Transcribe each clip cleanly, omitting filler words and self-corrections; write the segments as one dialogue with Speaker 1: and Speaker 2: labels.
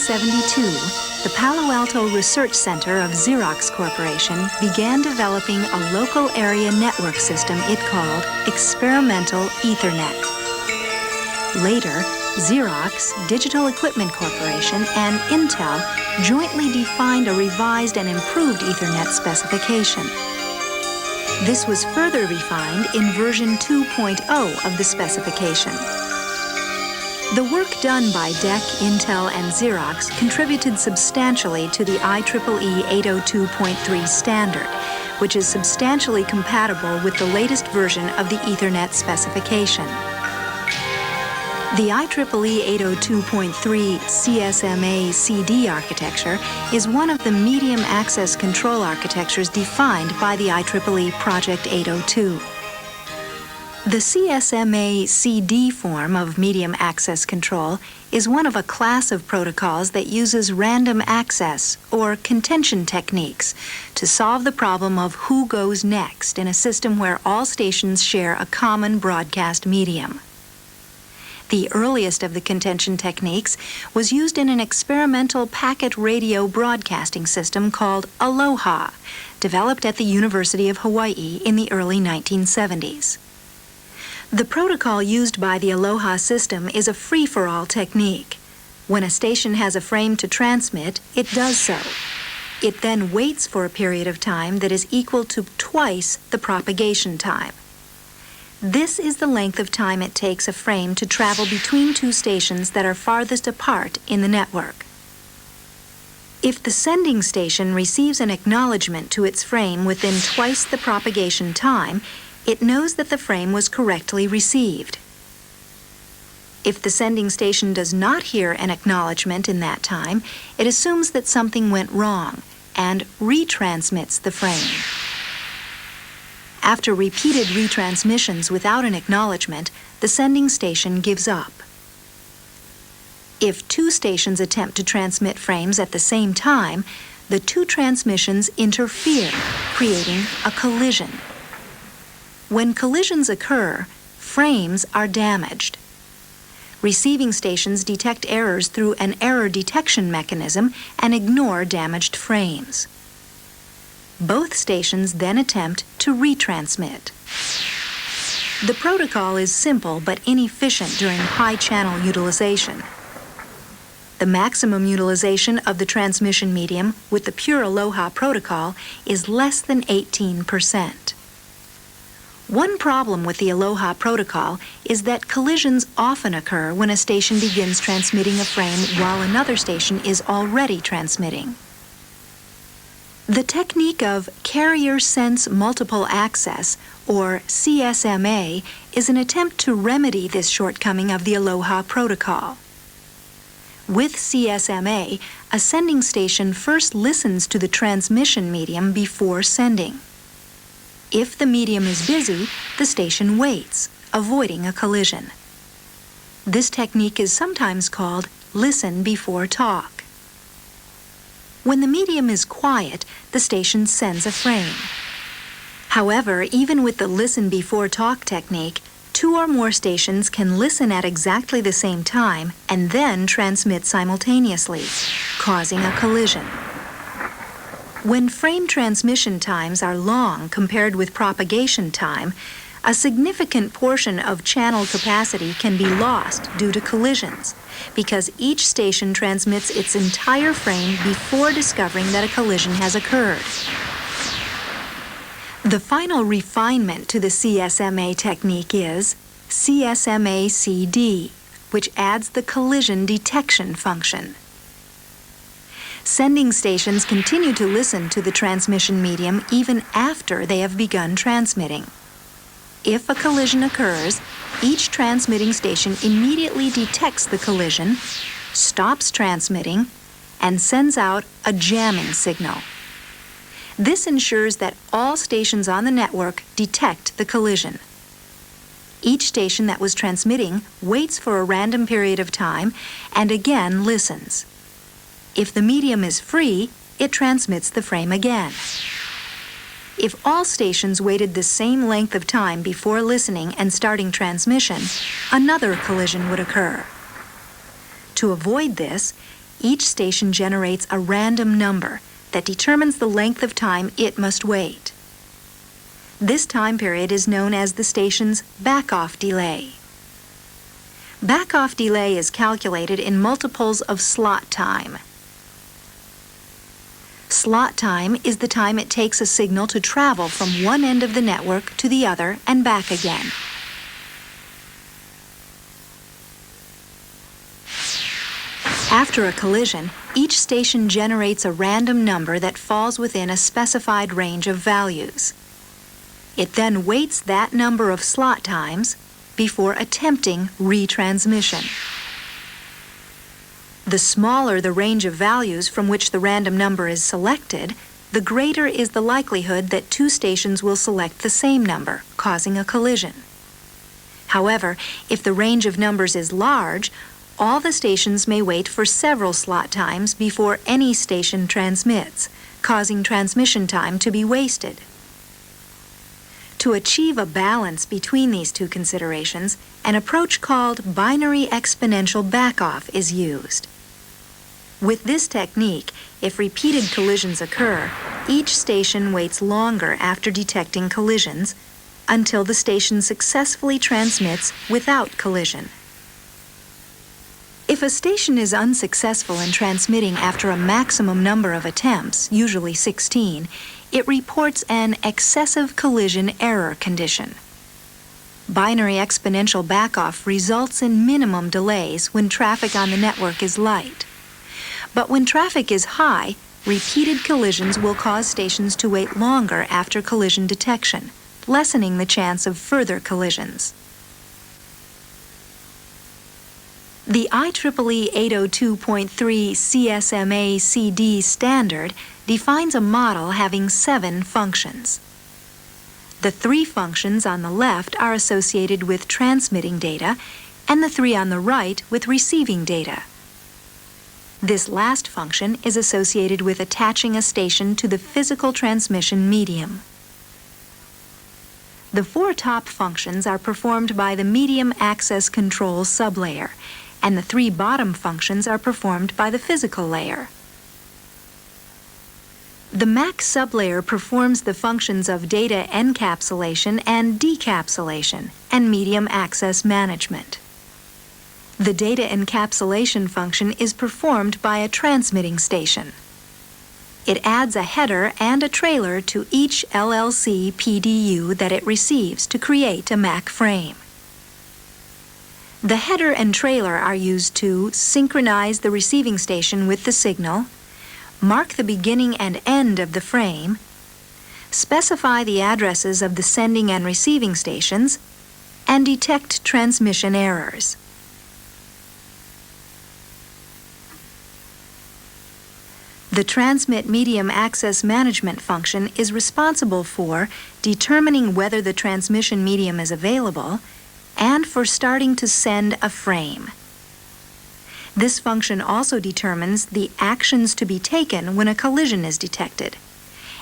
Speaker 1: 1972, the Palo Alto Research Center of Xerox Corporation began developing a local area network system it called Experimental Ethernet. Later, Xerox, Digital Equipment Corporation, and Intel jointly defined a revised and improved Ethernet specification. This was further refined in version 2.0 of the specification. The work done by DEC, Intel, and Xerox contributed substantially to the IEEE 802.3 standard, which is substantially compatible with the latest version of the Ethernet specification. The IEEE 802.3 CSMA CD architecture is one of the medium access control architectures defined by the IEEE Project 802. The CSMA CD form of medium access control is one of a class of protocols that uses random access or contention techniques to solve the problem of who goes next in a system where all stations share a common broadcast medium. The earliest of the contention techniques was used in an experimental packet radio broadcasting system called Aloha, developed at the University of Hawaii in the early 1970s. The protocol used by the Aloha system is a free-for-all technique. When a station has a frame to transmit, it does so. It then waits for a period of time that is equal to twice the propagation time. This is the length of time it takes a frame to travel between two stations that are farthest apart in the network. If the sending station receives an acknowledgement to its frame within twice the propagation time, it knows that the frame was correctly received. If the sending station does not hear an acknowledgement in that time, it assumes that something went wrong and retransmits the frame. After repeated retransmissions without an acknowledgement, the sending station gives up. If two stations attempt to transmit frames at the same time, the two transmissions interfere, creating a collision. When collisions occur, frames are damaged. Receiving stations detect errors through an error detection mechanism and ignore damaged frames. Both stations then attempt to retransmit. The protocol is simple but inefficient during high channel utilization. The maximum utilization of the transmission medium with the pure Aloha protocol is less than 18%. One problem with the Aloha protocol is that collisions often occur when a station begins transmitting a frame while another station is already transmitting. The technique of Carrier Sense Multiple Access, or CSMA, is an attempt to remedy this shortcoming of the Aloha protocol. With CSMA, a sending station first listens to the transmission medium before sending. If the medium is busy, the station waits, avoiding a collision. This technique is sometimes called listen before talk. When the medium is quiet, the station sends a frame. However, even with the listen before talk technique, two or more stations can listen at exactly the same time and then transmit simultaneously, causing a collision. When frame transmission times are long compared with propagation time, a significant portion of channel capacity can be lost due to collisions, because each station transmits its entire frame before discovering that a collision has occurred. The final refinement to the CSMA technique is CSMA-CD, which adds the collision detection function. Sending stations continue to listen to the transmission medium even after they have begun transmitting. If a collision occurs, each transmitting station immediately detects the collision, stops transmitting, and sends out a jamming signal. This ensures that all stations on the network detect the collision. Each station that was transmitting waits for a random period of time and again listens. If the medium is free, it transmits the frame again. If all stations waited the same length of time before listening and starting transmission, another collision would occur. To avoid this, each station generates a random number that determines the length of time it must wait. This time period is known as the station's back-off delay. Back-off delay is calculated in multiples of slot time. Slot time is the time it takes a signal to travel from one end of the network to the other and back again. After a collision, each station generates a random number that falls within a specified range of values. It then waits that number of slot times before attempting retransmission. The smaller the range of values from which the random number is selected, the greater is the likelihood that two stations will select the same number, causing a collision. However, if the range of numbers is large, all the stations may wait for several slot times before any station transmits, causing transmission time to be wasted. To achieve a balance between these two considerations, an approach called binary exponential backoff is used. With this technique, if repeated collisions occur, each station waits longer after detecting collisions until the station successfully transmits without collision. If a station is unsuccessful in transmitting after a maximum number of attempts, usually 16, it reports an excessive collision error condition. Binary exponential backoff results in minimum delays when traffic on the network is light. But when traffic is high, repeated collisions will cause stations to wait longer after collision detection, lessening the chance of further collisions. The IEEE 802.3 CSMA CD standard defines a model having 7 functions. The 3 functions on the left are associated with transmitting data, and the 3 on the right with receiving data. This last function is associated with attaching a station to the physical transmission medium. The 4 top functions are performed by the medium access control sublayer, and the 3 bottom functions are performed by the physical layer. The MAC sublayer performs the functions of data encapsulation and decapsulation and medium access management. The data encapsulation function is performed by a transmitting station. It adds a header and a trailer to each LLC PDU that it receives to create a MAC frame. The header and trailer are used to synchronize the receiving station with the signal, mark the beginning and end of the frame, specify the addresses of the sending and receiving stations, and detect transmission errors. The Transmit Medium Access Management function is responsible for determining whether the transmission medium is available and for starting to send a frame. This function also determines the actions to be taken when a collision is detected,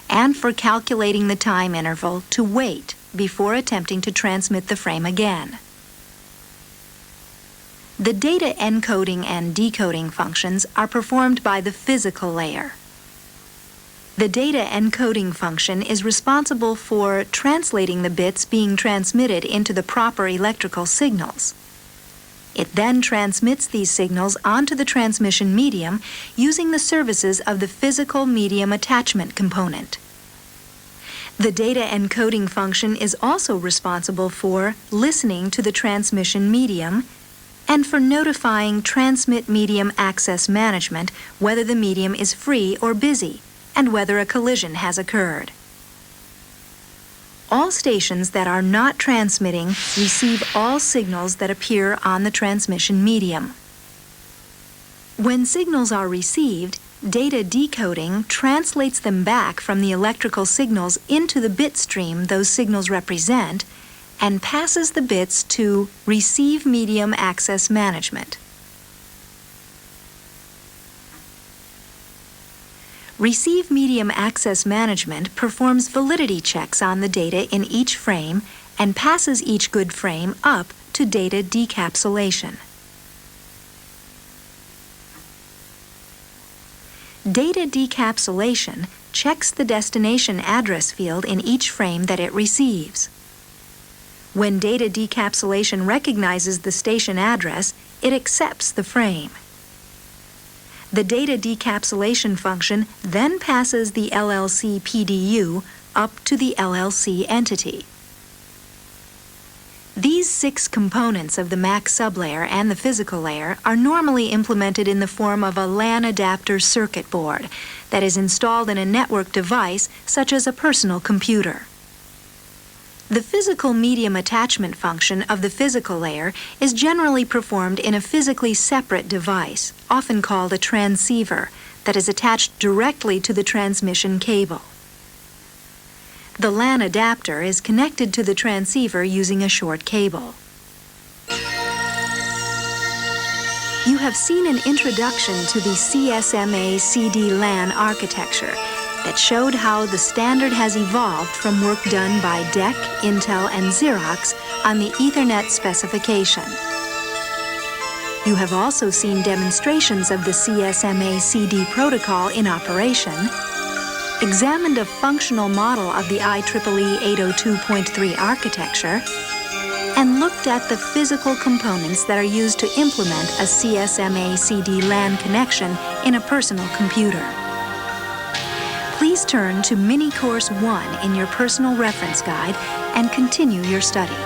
Speaker 1: and for calculating the time interval to wait before attempting to transmit the frame again. The data encoding and decoding functions are performed by the physical layer. The data encoding function is responsible for translating the bits being transmitted into the proper electrical signals. It then transmits these signals onto the transmission medium using the services of the physical medium attachment component. The data encoding function is also responsible for listening to the transmission medium and for notifying Transmit Medium Access Management whether the medium is free or busy and whether a collision has occurred. All stations that are not transmitting receive all signals that appear on the transmission medium. When signals are received, data decoding translates them back from the electrical signals into the bit stream those signals represent and passes the bits to Receive Medium Access Management. Receive Medium Access Management performs validity checks on the data in each frame and passes each good frame up to data decapsulation. Data decapsulation checks the destination address field in each frame that it receives. When data decapsulation recognizes the station address, it accepts the frame. The data decapsulation function then passes the LLC PDU up to the LLC entity. These 6 components of the MAC sublayer and the physical layer are normally implemented in the form of a LAN adapter circuit board that is installed in a network device such as a personal computer. The physical medium attachment function of the physical layer is generally performed in a physically separate device, often called a transceiver, that is attached directly to the transmission cable. The LAN adapter is connected to the transceiver using a short cable. You have seen an introduction to the CSMA CD-LAN architecture that showed how the standard has evolved from work done by DEC, Intel, and Xerox on the Ethernet specification. You have also seen demonstrations of the CSMA CD protocol in operation, examined a functional model of the IEEE 802.3 architecture, and looked at the physical components that are used to implement a CSMA CD-LAN connection in a personal computer. Please turn to Mini Course 1 in your personal reference guide and continue your study.